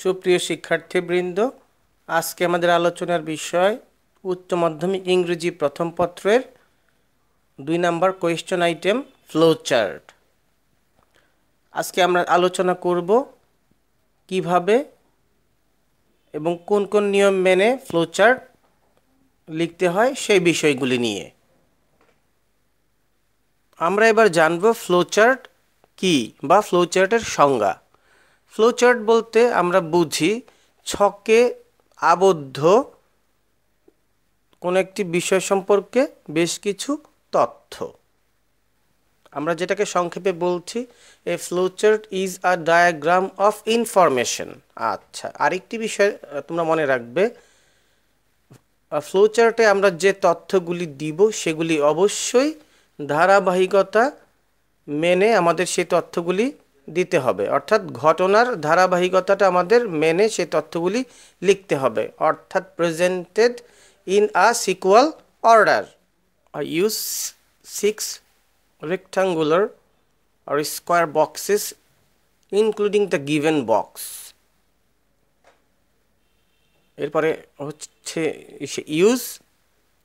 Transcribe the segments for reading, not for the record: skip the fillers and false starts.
সুপ্রিয় শিক্ষার্থীবৃন্দ, আজকে আমাদের আলোচনার বিষয় উচ্চ মাধ্যমিক ইংরেজি প্রথম পত্রের 2 নম্বর কোয়েশ্চন আইটেম ফ্লো চার্ট। আজকে আমরা আলোচনা করব কিভাবে এবং কোন কোন নিয়ম মেনে ফ্লো চার্ট লিখতে হয় সেই বিষয়গুলি নিয়ে। আমরা এবার জানব ফ্লো চার্ট কি বা ফ্লো চার্টের সংজ্ঞা। ফ্লো চার্ট বলতে আমরা বুঝি ছকে আবদ্ধ কোনো একটি বিষয় সম্পর্কে বেশ কিছু তথ্য। আমরা যেটাকে সংক্ষেপে বলছি এ flow chart is a diagram of information. আচ্ছা, আরেকটি বিষয় তোমরা মনে রাখবে, ফ্লো চার্টে আমরা যে তথ্যগুলি দিব সেগুলি অবশ্যই ধারাবাহিকতা মেনে আমাদের সেই তথ্যগুলি দিতে হবে, অর্থাৎ ঘটনার ধারাবাহিকতাটা আমাদের মেনে সেই তথ্যগুলি লিখতে হবে, অর্থাৎ presented in a sequel order. I use 6 rectangular or square boxes including the given box. এরপরে হচ্ছে use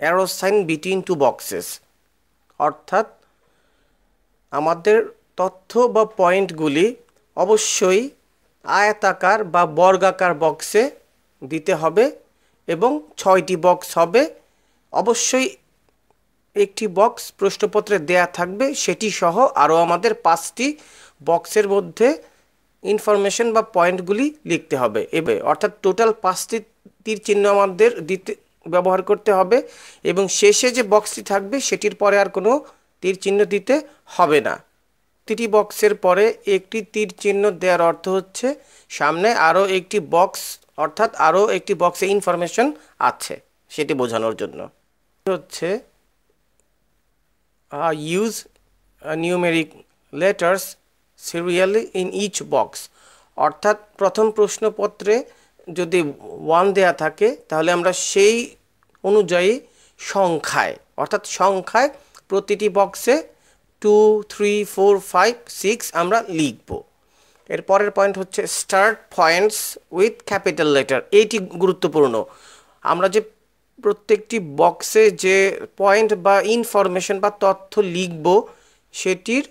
arrow sign between two boxes, অর্থাৎ আমাদের তথ্য বা পয়েন্টগুলি অবশ্যই আয়তাকার বা বর্গাকার বক্সে দিতে হবে এবং 6টি বক্স হবে। অবশ্যই একটি বক্স প্রশ্নপত্রে দেয়া থাকবে, সেটি সহ আরও আমাদের 5টি বক্সের মধ্যে ইনফরমেশন বা পয়েন্টগুলি লিখতে হবে। অর্থাৎ টোটাল 5টি তীর চিহ্ন আমাদের ব্যবহার করতে হবে এবং শেষে যে বক্সটি থাকবে সেটির পরে আর কোনো তীর চিহ্ন দিতে হবে না। প্রতিটি বক্সের পরে একটি তীর চিহ্ন দেওয়ার অর্থ হচ্ছে সামনে আরও একটি বক্স, অর্থাৎ আরও একটি বক্সে ইনফরমেশন আছে সেটি বোঝানোর জন্য হচ্ছে use numeric letters serially in each box. অর্থাৎ প্রথম প্রশ্নপত্রে যদি 1 দেয়া থাকে তাহলে আমরা সেই অনুযায়ী সংখ্যায়, অর্থাৎ সংখ্যায় প্রতিটি বক্সে 2, 3, 4, 5, 6 আমরা লিখব। এর পরের পয়েন্ট হচ্ছে start points with capital letter. এইটি গুরুত্বপূর্ণ। আমরা যে প্রত্যেকটি বক্সে যে পয়েন্ট বা ইনফরমেশন বা তথ্য লিখব সেটির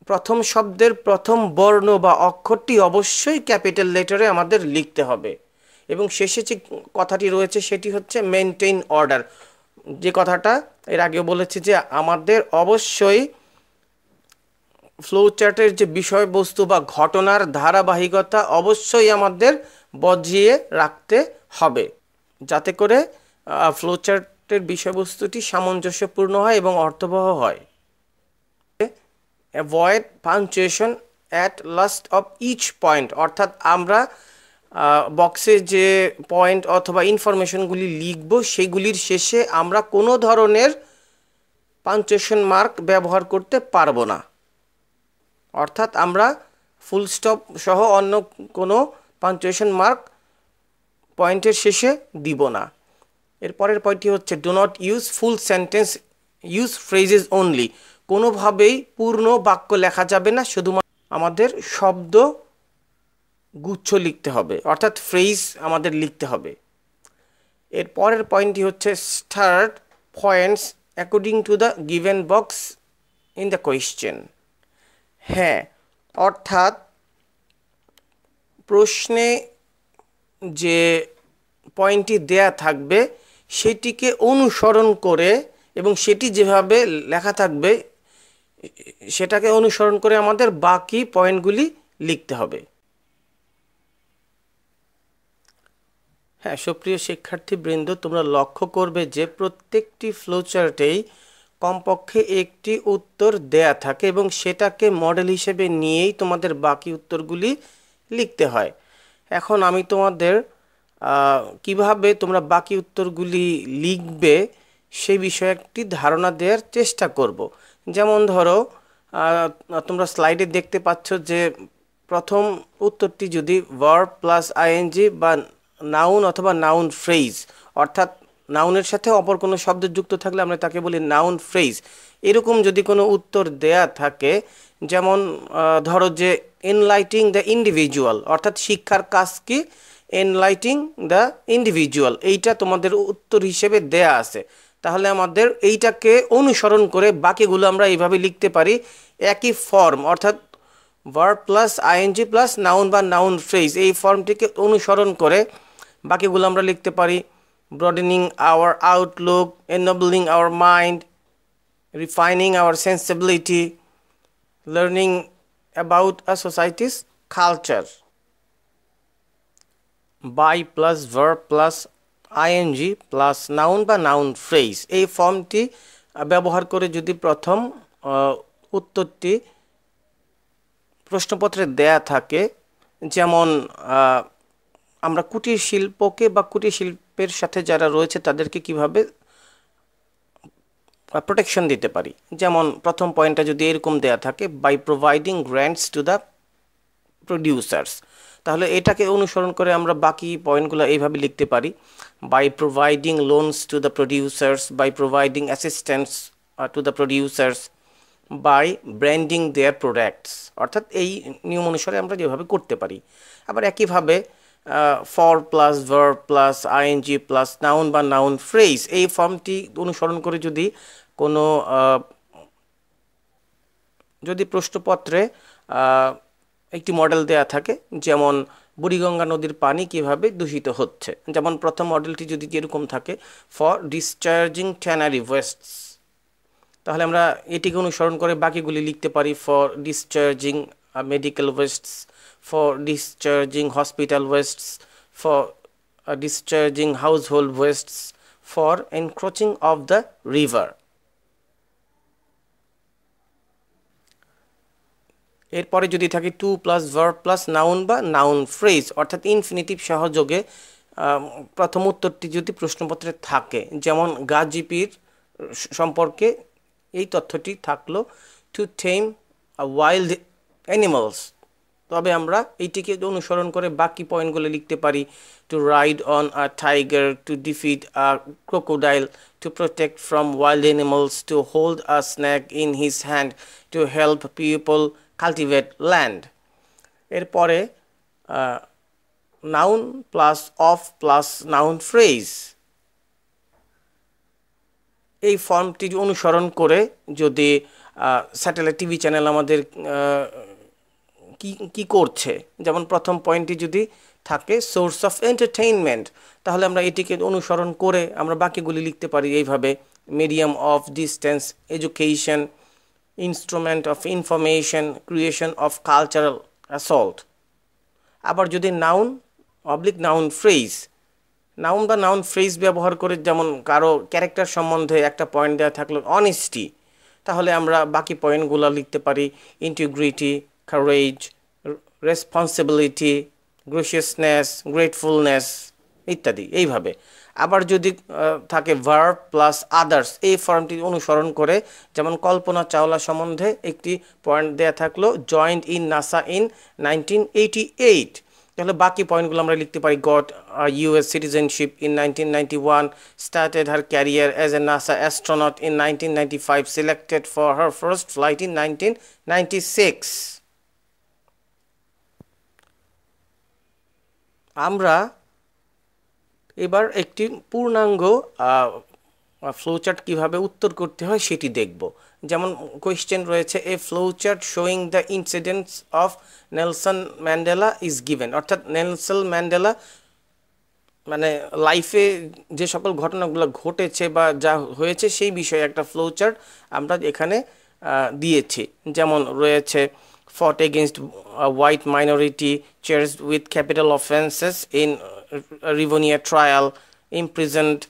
প্রথম শব্দের প্রথম বর্ণ বা অক্ষরটি অবশ্যই ক্যাপিটাল লেটারে আমাদের লিখতে হবে এবং শেষে যে কথাটি রয়েছে সেটি হচ্ছে মেনটেইন অর্ডার। যে কথাটা এর আগে বলেছি যে আমাদের অবশ্যই ফ্লো চার্টের যে বিষয়বস্তু বা ঘটনার ধারাবাহিকতা অবশ্যই আমাদের বজিয়ে রাখতে হবে যাতে করে ফ্লো চার্টের বিষয়বস্তুটি সামঞ্জস্যপূর্ণ হয় এবং অর্থবহ হয়। Avoid punctuation at last of each point, অর্থাৎ আমরা বক্সে যে পয়েন্ট অথবা ইনফরমেশনগুলি লিখব সেগুলির শেষে আমরা কোনো ধরনের পাঞ্চুয়েশন মার্ক ব্যবহার করতে পারবো না, অর্থাৎ আমরা ফুল স্টপ সহ অন্য কোনো পাঞ্চুয়েশন মার্ক পয়েন্টের শেষে দিব না। এর পরের পয়েন্টটি হচ্ছে do not use full sentence, use phrases only. কোনোভাবেই পূর্ণ বাক্য লেখা যাবে না, শুধুমাত্র আমাদের শব্দ গুচ্ছ লিখতে হবে, অর্থাৎ ফ্রেজ আমাদের লিখতে হবে। এর পরের পয়েন্টটি হচ্ছে start points according to the given box in the question. হ্যাঁ, অর্থাৎ প্রশ্নে যে পয়েন্টটি দেয়া থাকবে সেটিকে অনুসরণ করে এবং সেটি যেভাবে লেখা থাকবে সেটাকে অনুসরণ করে আমাদের বাকি পয়েন্টগুলি লিখতে হবে। হ্যাঁ, সুপ্রিয় শিক্ষার্থীবৃন্দ, তোমরা লক্ষ্য করবে যে প্রত্যেকটি ফ্লোচার্টেই কমপক্ষে একটি উত্তর দেয়া থাকে এবং সেটাকে মডেল হিসেবে নিয়েই তোমাদের বাকি উত্তরগুলি লিখতে হয়। এখন আমি তোমাদের কিভাবে তোমরা বাকি উত্তরগুলি লিখবে সেই বিষয়ে একটি ধারণা দেওয়ার চেষ্টা করব। যেমন ধরো, তোমরা স্লাইডে দেখতে পাচ্ছ যে প্রথম উত্তরটি যদি ভার্ব প্লাস আইএনজি বা নাউন অথবা নাউন ফ্রেজ, অর্থাৎ নাউনের সাথে অপর কোনো শব্দ যুক্ত থাকলে আমরা তাকে বলি নাউন ফ্রেজ, এরকম যদি কোনো উত্তর দেয়া থাকে, যেমন ধরো যে এনলাইটিং দ্য ইন্ডিভিজুয়াল, অর্থাৎ শিক্ষার কাজ কি, এনলাইটিং দ্য ইন্ডিভিজুয়াল, এইটা তোমাদের উত্তর হিসেবে দেয়া আছে। তাহলে আমাদের এইটাকে অনুসরণ করে বাকিগুলো আমরা এইভাবে লিখতে পারি, একই ফর্ম, অর্থাৎ verb plus ING plus noun বা নাউন ফ্রেজ, এই ফর্মটিকে অনুসরণ করে বাকিগুলো আমরা লিখতে পারি broadening our outlook, enabling our mind, refining our sensibility, learning about a society's culture. By plus verb plus ING plus noun বা নাউন ফ্রেজ, এই ফর্মটি ব্যবহার করে যদি প্রথম উত্তরটি প্রশ্নপত্রে দেয়া থাকে, যেমন আমরা কুটির শিল্পকে বা কুটির শিল্পের সাথে যারা রয়েছে তাদেরকে কিভাবে প্রোটেকশন দিতে পারি, যেমন প্রথম পয়েন্টটা যদি এরকম দেয়া থাকে, by providing grants to the producers, তাহলে এটাকে অনুসরণ করে আমরা বাকি পয়েন্টগুলো এইভাবে লিখতে পারি, by providing loans to the producers, by providing assistance to the producers, by branding their products, অর্থাৎ এই নিয়ম অনুসারে আমরা যেভাবে করতে পারি। আবার একইভাবে for plus verb plus ING plus noun বা নাউন ফ্রেজ, এই ফর্মটি অনুসরণ করে যদি কোনো যদি প্রশ্নপত্রে একটি মডেল দেয়া থাকে, যেমন বুড়িগঙ্গা নদীর পানি কিভাবে দূষিত হচ্ছে, যেমন প্রথম মডেলটি যদি এরকম থাকে, ফর ডিসচার্জিং ট্যানারি ওয়েস্টস, তাহলে আমরা এটিকে অনুসরণ করে বাকিগুলি লিখতে পারি, for discharging medical wastes, for discharging hospital wastes, for discharging household wastes, for encroaching of the river. এরপরে যদি থাকে to plus verb plus noun বা নাউন ফ্রেজ, অর্থাৎ ইনফিনিটিভ সহযোগে প্রথম উত্তরটি যদি প্রশ্নপত্রে থাকে, যেমন গাজীপুর সম্পর্কে এই তথ্যটি থাকলো, টু টেম ওয়াইল্ড অ্যানিমালস, তবে আমরা এইটিকে অনুসরণ করে বাকি পয়েন্টগুলো লিখতে পারি, to ride on a tiger, to defeat a crocodile, to protect from wild animals, to hold a snack in his hand, to help people cultivate land. এরপরে noun plus of plus noun phrase, এই ফর্মটি অনুসরণ করে যদি satellite TV channel আমাদের কি করছে, যেমন প্রথম পয়েন্টটি যদি থাকে সোর্স অফ এন্টারটেইনমেন্ট, তাহলে আমরা এটিকে অনুসরণ করে আমরা বাকিগুলি লিখতে পারি এইভাবে, medium of distance education, instrument of information, creation of cultural assault. আবার যদি noun oblique noun phrase, noun বা নাউন ফ্রেজ ব্যবহার করে, যেমন কারো ক্যারেক্টার সম্বন্ধে একটা পয়েন্ট দেওয়া থাকলো অনেস্টি, তাহলে আমরা বাকি পয়েন্টগুলো লিখতে পারি, ইন্টিগ্রিটি, কারেজ, রেসপন্সিবিলিটি, গ্রেসিয়াসনেস, গ্রেটফুলনেস ইত্যাদি এইভাবে। আবার যদি থাকে ভার্ব প্লাস আদার্স, এই ফর্মটি অনুসরণ করে, যেমন কল্পনা চাওলা সম্বন্ধে একটি পয়েন্ট দেয়া থাকলো, জয়েন্ট ইন নাসা ইন 1988, তাহলে বাকি পয়েন্টগুলো আমরা লিখতে পারি, goat US citizenship in 1991, started her career as a NASA astronaut in 1995, selected for her first flight in 1996। আমরা এবার একটি পূর্ণাঙ্গ ফ্লোচার্ট কিভাবে উত্তর করতে হয় সেটি দেখব। যেমন কোয়েশ্চেন রয়েছে, a flowchart showing the incidents of Nelson Mandela is given, অর্থাৎ নেলসন ম্যান্ডেলা মানে লাইফে যে সকল ঘটনাগুলো ঘটেছে বা যা হয়েছে সেই বিষয়ে একটা ফ্লোচার্ট আমরা এখানে দিয়েছি। যেমন রয়েছে, fought against a white minority, charged with capital offences in Rivonia trial, imprisoned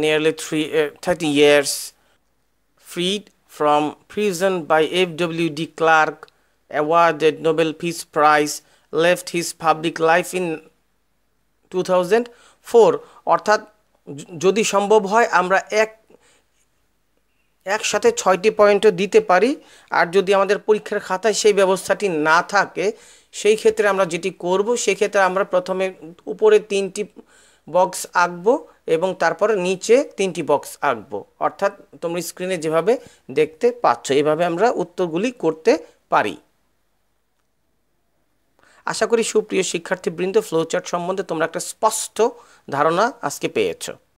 nearly 30 years, freed from prison by F.W. de Klerk, awarded Nobel Peace Prize, left his public life in 2004। অর্থাৎ যদি সম্ভব হয় আমরা একসাথে 6টি পয়েন্টও দিতে পারি, আর যদি আমাদের পরীক্ষার খাতায় সেই ব্যবস্থাটি না থাকে সেই ক্ষেত্রে আমরা যেটি করব, সেক্ষেত্রে আমরা প্রথমে উপরে 3টি বক্স আঁকবো এবং তারপরে নিচে 3টি বক্স আঁকবো, অর্থাৎ তোমরা স্ক্রিনে যেভাবে দেখতে পাচ্ছ এভাবে আমরা উত্তরগুলি করতে পারি। আশা করি সুপ্রিয় শিক্ষার্থীবৃন্দ ফ্লোচার্ট সম্বন্ধে তোমরা একটা স্পষ্ট ধারণা আজকে পেয়েছো।